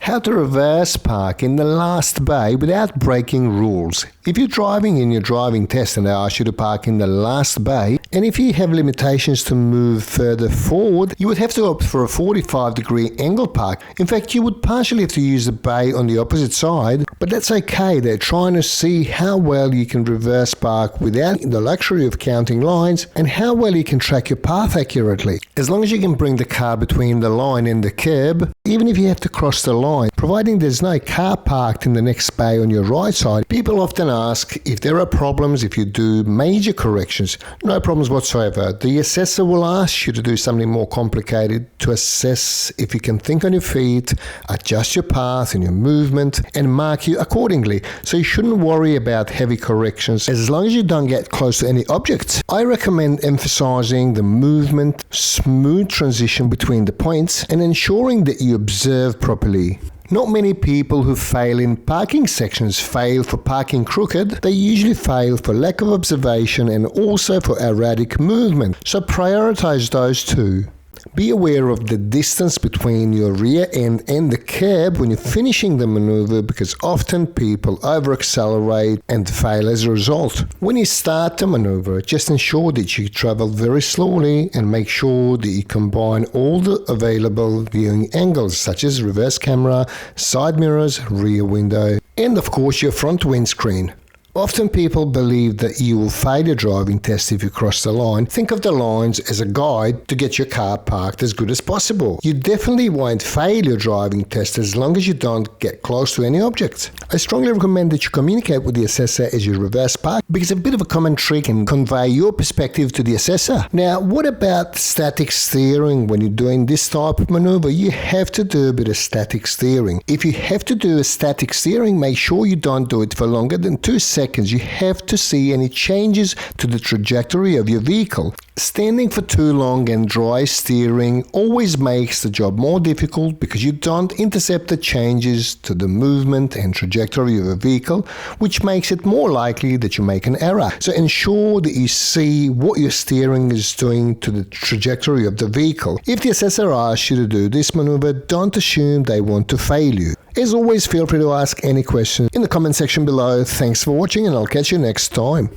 How to reverse park in the last bay without breaking rules. If you're driving in your driving test and they ask you to park in the last bay, and if you have limitations to move further forward, you would have to opt for a 45-degree angle park. In fact, you would partially have to use the bay on the opposite side, but that's okay. They're trying to see how well you can reverse park without the luxury of counting lines and how well you can track your path accurately. As long as you can bring the car between the line and the curb, even if you have to cross the line, providing there's no car parked in the next bay on your right side, people often ask if there are problems if you do major corrections. No problems whatsoever. The assessor will ask you to do something more complicated to assess if you can think on your feet, adjust your path and your movement, and mark you accordingly. So you shouldn't worry about heavy corrections as long as you don't get close to any objects. I recommend emphasizing the movement, smooth transition between the points, and ensuring that you observe properly. Not many people who fail in parking sections fail for parking crooked. They usually fail for lack of observation and also for erratic movement. So prioritize those two. Be aware of the distance between your rear end and the curb when you're finishing the maneuver, because often people over-accelerate and fail as a result. When you start the maneuver, just ensure that you travel very slowly and make sure that you combine all the available viewing angles such as reverse camera, side mirrors, rear window, and of course your front windscreen. Often people believe that you will fail your driving test if you cross the line. Think of the lines as a guide to get your car parked as good as possible. You definitely won't fail your driving test as long as you don't get close to any objects. I strongly recommend that you communicate with the assessor as you reverse park, because a bit of a common trick can convey your perspective to the assessor. Now, what about static steering? When you're doing this type of maneuver, you have to do a bit of static steering. If you have to do a static steering, make sure you don't do it for longer than 2 seconds. You have to see any changes to the trajectory of your vehicle. Standing for too long and dry steering always makes the job more difficult because you don't intercept the changes to the movement and trajectory of a vehicle, which makes it more likely that you make an error. So ensure that you see what your steering is doing to the trajectory of the vehicle. If the assessor asks you to do this maneuver, don't assume they want to fail you. As always, feel free to ask any questions in the comment section below. Thanks for watching, and I'll catch you next time.